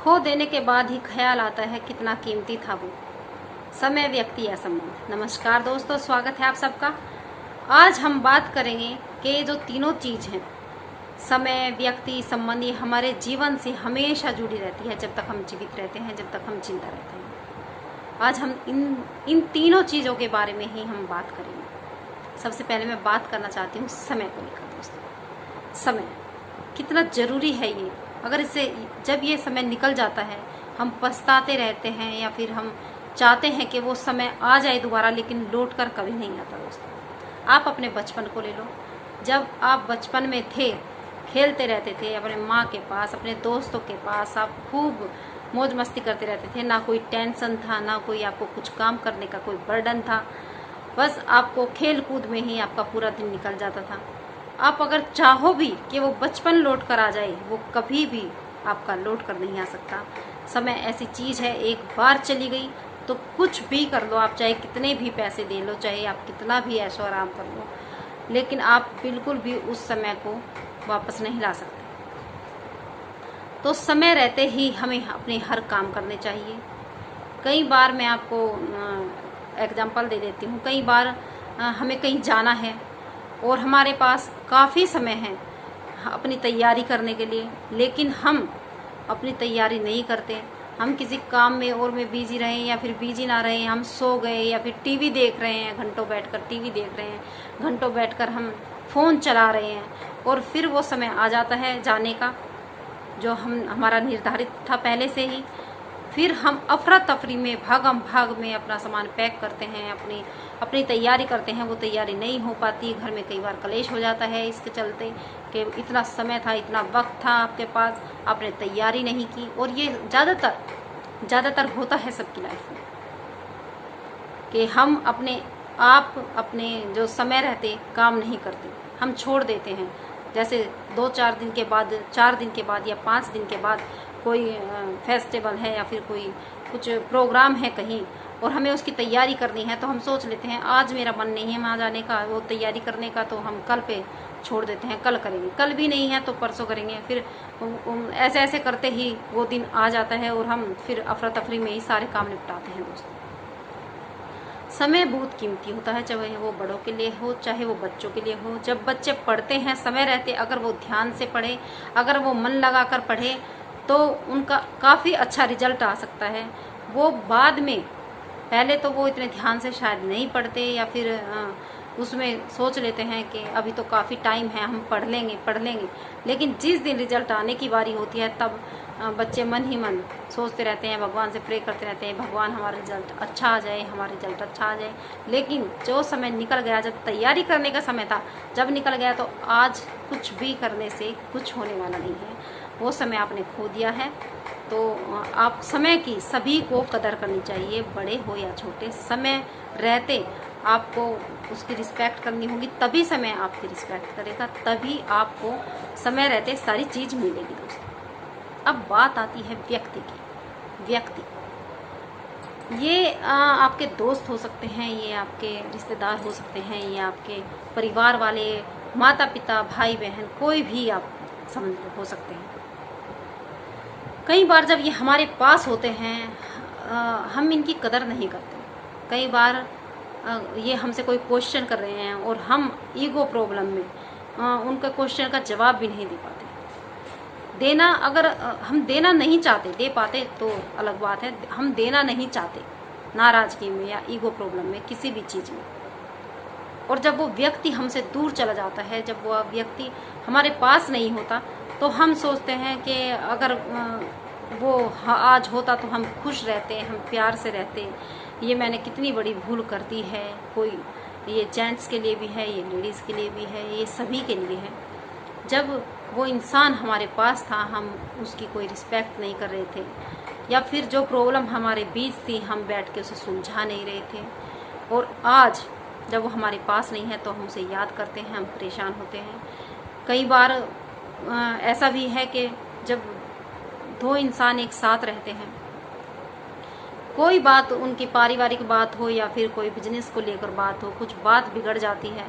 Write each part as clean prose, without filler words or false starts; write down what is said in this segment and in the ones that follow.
खो देने के बाद ही ख्याल आता है कितना कीमती था वो समय, व्यक्ति या संबंध। नमस्कार दोस्तों, स्वागत है आप सबका। आज हम बात करेंगे कि जो तीनों चीज़ हैं, समय, व्यक्ति, संबंध, ये हमारे जीवन से हमेशा जुड़ी रहती है जब तक हम जीवित रहते हैं, जब तक हम जिंदा रहते हैं। आज हम इन तीनों चीज़ों के बारे में ही हम बात करेंगे। सबसे पहले मैं बात करना चाहती हूँ समय को लेकर। दोस्तों, समय कितना ज़रूरी है ये। अगर इससे जब ये समय निकल जाता है हम पछताते रहते हैं, या फिर हम चाहते हैं कि वो समय आ जाए दोबारा, लेकिन लौट कर कभी नहीं आता। दोस्तों, आप अपने बचपन को ले लो। जब आप बचपन में थे, खेलते रहते थे अपने माँ के पास, अपने दोस्तों के पास, आप खूब मौज मस्ती करते रहते थे। ना कोई टेंशन था, ना कोई आपको कुछ काम करने का कोई बर्डन था। बस आपको खेल कूद में ही आपका पूरा दिन निकल जाता था। आप अगर चाहो भी कि वो बचपन लौट कर आ जाए, वो कभी भी आपका लौट कर नहीं आ सकता। समय ऐसी चीज़ है, एक बार चली गई तो कुछ भी कर लो आप, चाहे कितने भी पैसे दे लो, चाहे आप कितना भी ऐशो आराम कर लो, लेकिन आप बिल्कुल भी उस समय को वापस नहीं ला सकते। तो समय रहते ही हमें अपने हर काम करने चाहिए। कई बार मैं आपको एग्जांपल दे देती हूँ। कई बार हमें कहीं जाना है और हमारे पास काफ़ी समय है अपनी तैयारी करने के लिए, लेकिन हम अपनी तैयारी नहीं करते। हम किसी काम में और में बिजी रहें, या फिर बिजी ना रहें, हम सो गए, या फिर टीवी देख रहे हैं, घंटों बैठकर टीवी देख रहे हैं, घंटों बैठकर हम फ़ोन चला रहे हैं, और फिर वो समय आ जाता है जाने का जो हमारा निर्धारित था पहले से ही। फिर हम अफरा तफरी में, भागम भाग में अपना सामान पैक करते हैं, अपनी तैयारी करते हैं। वो तैयारी नहीं हो पाती, घर में कई बार कलेश हो जाता है इसके चलते कि इतना समय था, इतना वक्त था आपके पास, आपने तैयारी नहीं की। और ये ज़्यादातर होता है सबकी लाइफ में कि हम अपने जो समय रहते काम नहीं करते, हम छोड़ देते हैं। जैसे 2-4 दिन के बाद, 4 दिन के बाद या 5 दिन के बाद कोई फेस्टिवल है या फिर कोई कुछ प्रोग्राम है कहीं, और हमें उसकी तैयारी करनी है, तो हम सोच लेते हैं आज मेरा मन नहीं है वहाँ जाने का, वो तैयारी करने का, तो हम कल पे छोड़ देते हैं, कल करेंगे। कल भी नहीं है तो परसों करेंगे। फिर ऐसे ऐसे करते ही वो दिन आ जाता है और हम फिर अफरा तफरी में ही सारे काम निपटाते हैं। दोस्तों, समय बहुत कीमती होता है, चाहे वो बड़ों के लिए हो, चाहे वो बच्चों के लिए हो। जब बच्चे पढ़ते हैं समय रहते, अगर वो ध्यान से पढ़े, अगर वो मन लगा कर पढ़े, तो उनका काफ़ी अच्छा रिजल्ट आ सकता है। वो बाद में, पहले तो वो इतने ध्यान से शायद नहीं पढ़ते, या फिर उसमें सोच लेते हैं कि अभी तो काफ़ी टाइम है, हम पढ़ लेंगे, लेकिन जिस दिन रिजल्ट आने की बारी होती है तब बच्चे मन ही मन सोचते रहते हैं, भगवान से प्रे करते रहते हैं, भगवान हमारा रिजल्ट अच्छा आ जाए, हमारा रिजल्ट अच्छा आ जाए। लेकिन जो समय निकल गया, जब तैयारी करने का समय था, जब निकल गया, तो आज कुछ भी करने से कुछ होने वाला नहीं है। वो समय आपने खो दिया है। तो आप समय की सभी को कदर करनी चाहिए, बड़े हो या छोटे। समय रहते आपको उसकी रिस्पेक्ट करनी होगी, तभी समय आपकी रिस्पेक्ट करेगा, तभी आपको समय रहते सारी चीज़ मिलेगी। दोस्तों, अब बात आती है व्यक्ति की। व्यक्ति ये आपके दोस्त हो सकते हैं, ये आपके रिश्तेदार हो सकते हैं, ये आपके परिवार वाले, माता पिता, भाई बहन, कोई भी आप समझ लो हो सकते हैं। कई बार जब ये हमारे पास होते हैं हम इनकी कदर नहीं करते। कई बार ये हमसे कोई क्वेश्चन कर रहे हैं और हम ईगो प्रॉब्लम में उनका क्वेश्चन का जवाब भी नहीं दे पाते। अगर हम देना नहीं चाहते, दे पाते तो अलग बात है, हम देना नहीं चाहते नाराज़गी में या ईगो प्रॉब्लम में, किसी भी चीज़ में। और जब वो व्यक्ति हमसे दूर चला जाता है, जब वो व्यक्ति हमारे पास नहीं होता, तो हम सोचते हैं कि अगर वो आज होता तो हम खुश रहते, हम प्यार से रहते। ये मैंने कितनी बड़ी भूल कर दी है। कोई ये जेंट्स के लिए भी है, ये लेडीज़ के लिए भी है, ये सभी के लिए है। जब वो इंसान हमारे पास था, हम उसकी कोई रिस्पेक्ट नहीं कर रहे थे, या फिर जो प्रॉब्लम हमारे बीच थी हम बैठ के उसे सुलझा नहीं रहे थे। और आज जब वो हमारे पास नहीं है तो हम उसे याद करते हैं, हम परेशान होते हैं। कई बार ऐसा भी है कि जब 2 इंसान एक साथ रहते हैं, कोई बात, उनकी पारिवारिक बात हो या फिर कोई बिजनेस को लेकर बात हो, कुछ बात बिगड़ जाती है,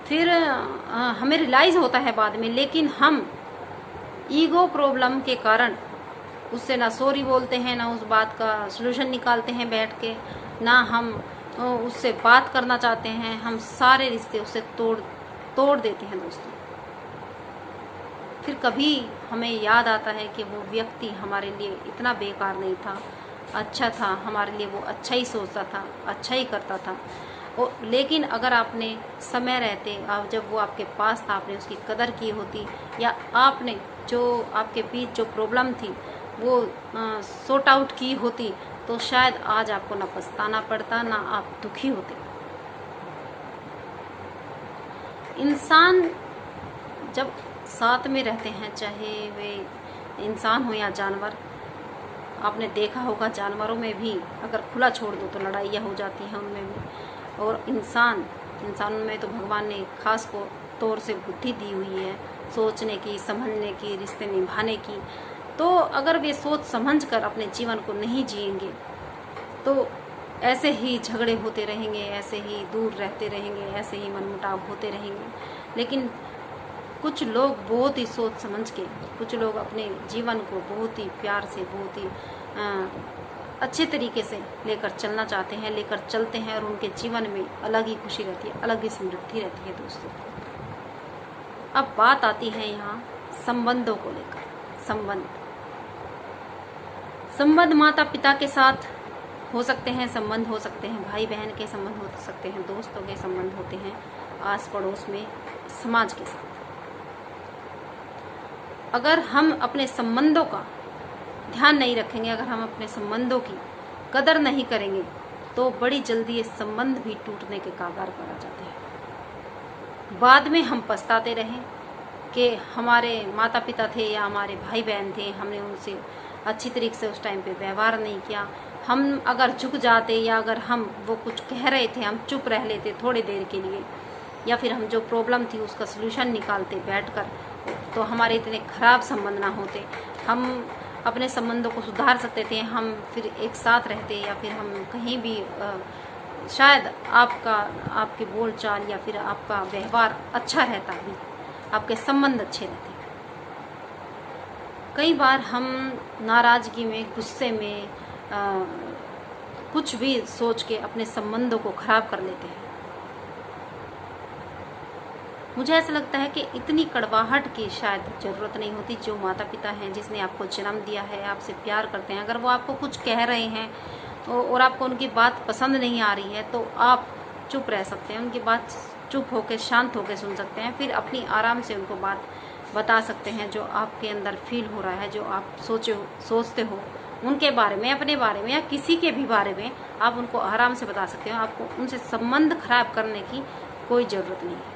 फिर हमें रियलाइज़ होता है बाद में, लेकिन हम ईगो प्रॉब्लम के कारण उससे ना सॉरी बोलते हैं, ना उस बात का सलूशन निकालते हैं बैठ के, ना हम उससे बात करना चाहते हैं। हम सारे रिश्ते उससे तोड़ देते हैं दोस्तों। फिर कभी हमें याद आता है कि वो व्यक्ति हमारे लिए इतना बेकार नहीं था, अच्छा था, हमारे लिए वो अच्छा ही सोचता था, अच्छा ही करता था। लेकिन अगर आपने समय रहते, आप जब वो आपके पास था, आपने उसकी कदर की होती, या आपने जो आपके बीच जो प्रॉब्लम थी वो सॉर्ट आउट की होती, तो शायद आज आपको ना पछताना पड़ता, ना आप दुखी होते। इंसान जब साथ में रहते हैं, चाहे वे इंसान हो या जानवर, आपने देखा होगा जानवरों में भी अगर खुला छोड़ दो तो लड़ाइयाँ हो जाती हैं उनमें भी। और इंसानों में तो भगवान ने खास को तौर से बुद्धि दी हुई है, सोचने की, समझने की, रिश्ते निभाने की। तो अगर वे सोच समझ कर अपने जीवन को नहीं जिएंगे तो ऐसे ही झगड़े होते रहेंगे, ऐसे ही दूर रहते रहेंगे, ऐसे ही मनमुटाव होते रहेंगे। लेकिन कुछ लोग बहुत ही सोच समझ के, कुछ लोग अपने जीवन को बहुत ही प्यार से, बहुत ही अच्छे तरीके से लेकर चलना चाहते हैं, लेकर चलते हैं, और उनके जीवन में अलग ही खुशी रहती है, अलग ही समृद्धि रहती है दोस्तों। अब बात आती है यहाँ संबंधों को लेकर। संबंध माता पिता के साथ हो सकते हैं, संबंध हो सकते हैं भाई बहन के संबंध हो सकते हैं, दोस्तों के संबंध होते हैं, आस पड़ोस में, समाज के साथ। अगर हम अपने संबंधों का ध्यान नहीं रखेंगे, अगर हम अपने संबंधों की कदर नहीं करेंगे, तो बड़ी जल्दी ये संबंध भी टूटने के कगार पर आ जाते हैं। बाद में हम पछताते रहें कि हमारे माता पिता थे या हमारे भाई बहन थे, हमने उनसे अच्छी तरीके से उस टाइम पे व्यवहार नहीं किया। हम अगर झुक जाते, या अगर हम वो कुछ कह रहे थे हम चुप रह लेते थोड़ी देर के लिए, या फिर हम जो प्रॉब्लम थी उसका सलूशन निकालते बैठकर, तो हमारे इतने खराब संबंध ना होते, हम अपने संबंधों को सुधार सकते थे, हम फिर एक साथ रहते, या फिर हम कहीं भी शायद आपके बोलचाल या फिर आपका व्यवहार अच्छा रहता भी, आपके संबंध अच्छे रहते। कई बार हम नाराज़गी में, गुस्से में कुछ भी सोच के अपने संबंधों को खराब कर लेते हैं। मुझे ऐसा लगता है कि इतनी कड़वाहट की शायद ज़रूरत नहीं होती। जो माता पिता हैं, जिसने आपको जन्म दिया है, आपसे प्यार करते हैं, अगर वो आपको कुछ कह रहे हैं और आपको उनकी बात पसंद नहीं आ रही है, तो आप चुप रह सकते हैं, उनकी बात चुप होकर, शांत होकर सुन सकते हैं, फिर अपनी आराम से उनको बात बता सकते हैं जो आपके अंदर फील हो रहा है, जो आप सोचते हो उनके बारे में, अपने बारे में, या किसी के भी बारे में, आप उनको आराम से बता सकते हो। आपको उनसे संबंध खराब करने की कोई ज़रूरत नहीं है।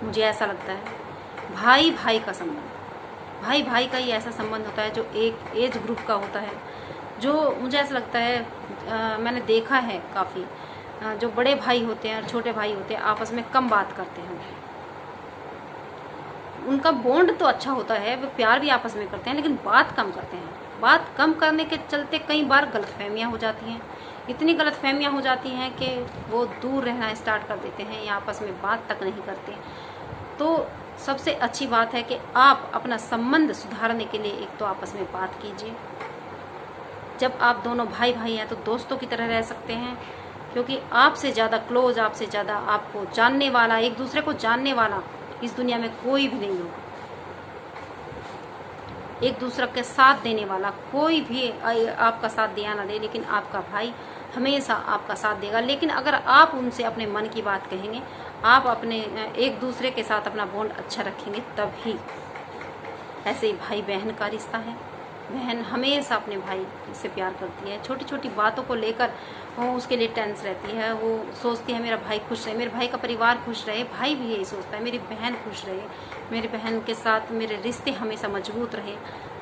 मुझे ऐसा लगता है भाई भाई का संबंध, भाई भाई का ही ऐसा संबंध होता है जो एक एज ग्रुप का होता है, जो मुझे ऐसा लगता है मैंने देखा है काफ़ी, जो बड़े भाई होते हैं और छोटे भाई होते हैं आपस में कम बात करते हैं। उनका बॉन्ड तो अच्छा होता है, वो प्यार भी आपस में करते हैं, लेकिन बात कम करते हैं। बात कम करने के चलते कई बार गलतफहमियां हो जाती हैं, इतनी गलतफहमियां हो जाती हैं कि वो दूर रहना स्टार्ट कर देते हैं या आपस में बात तक नहीं करते। तो सबसे अच्छी बात है कि आप अपना संबंध सुधारने के लिए एक तो आपस में बात कीजिए। जब आप दोनों भाई भाई हैं तो दोस्तों की तरह रह सकते हैं, क्योंकि आपसे ज़्यादा क्लोज, आपसे ज़्यादा आपको जानने वाला, एक दूसरे को जानने वाला इस दुनिया में कोई भी नहीं होगा। एक दूसरे के साथ देने वाला कोई भी आपका साथ दिया ना दे, लेकिन आपका भाई हमेशा आपका साथ देगा। लेकिन अगर आप उनसे अपने मन की बात कहेंगे, आप अपने एक दूसरे के साथ अपना बॉन्ड अच्छा रखेंगे, तभी। ऐसे ही भाई बहन का रिश्ता है, बहन हमेशा अपने भाई से प्यार करती है, छोटी छोटी बातों को लेकर वो उसके लिए टेंस रहती है, वो सोचती है मेरा भाई खुश रहे, मेरे भाई का परिवार खुश रहे। भाई भी यही सोचता है मेरी बहन खुश रहे, मेरी बहन के साथ मेरे रिश्ते हमेशा मजबूत रहे।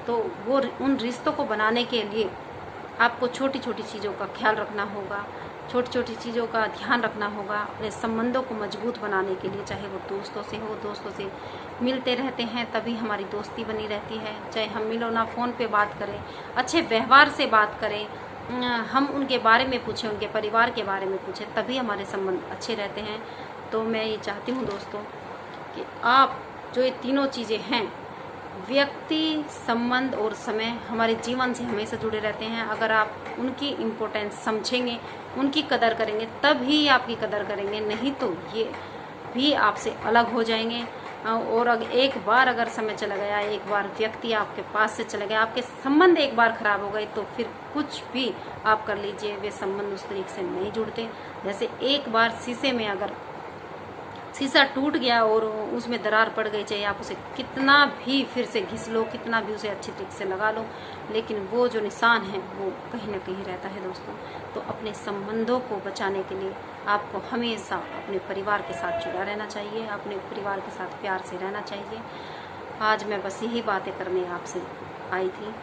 तो वो उन रिश्तों को बनाने के लिए आपको छोटी छोटी चीज़ों का ख्याल रखना होगा, छोटी छोटी चीज़ों का ध्यान रखना होगा अपने संबंधों को मजबूत बनाने के लिए। चाहे वो दोस्तों से हो, दोस्तों से मिलते रहते हैं तभी हमारी दोस्ती बनी रहती है। चाहे हम मिलो ना, फ़ोन पे बात करें, अच्छे व्यवहार से बात करें, हम उनके बारे में पूछें, उनके परिवार के बारे में पूछें, तभी हमारे संबंध अच्छे रहते हैं। तो मैं ये चाहती हूँ दोस्तों कि आप जो ये तीनों चीज़ें हैं व्यक्ति, संबंध और समय हमारे जीवन से हमेशा जुड़े रहते हैं। अगर आप उनकी इम्पोर्टेंस समझेंगे, उनकी कदर करेंगे, तभी आपकी कदर करेंगे, नहीं तो ये भी आपसे अलग हो जाएंगे। और एक बार अगर समय चला गया, एक बार व्यक्ति आपके पास से चला गया, आपके संबंध एक बार खराब हो गए, तो फिर कुछ भी आप कर लीजिए, वे संबंध उस तरीके से नहीं जुड़ते। जैसे एक बार शीशे में अगर शीशा टूट गया और उसमें दरार पड़ गई, चाहे आप उसे कितना भी फिर से घिस लो, कितना भी उसे अच्छी तरीके से लगा लो, लेकिन वो जो निशान है वो कहीं ना कहीं रहता है दोस्तों। तो अपने संबंधों को बचाने के लिए आपको हमेशा अपने परिवार के साथ जुड़ा रहना चाहिए, अपने परिवार के साथ प्यार से रहना चाहिए। आज मैं बस यही बातें करने आपसे आई थी।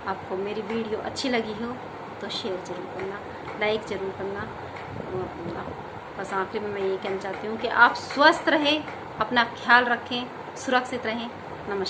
आपको मेरी वीडियो अच्छी लगी हो तो शेयर ज़रूर करना, लाइक ज़रूर करना। बस आखिर में मैं ये कहना चाहती हूँ कि आप स्वस्थ रहें, अपना ख्याल रखें, सुरक्षित रहें। नमस्कार।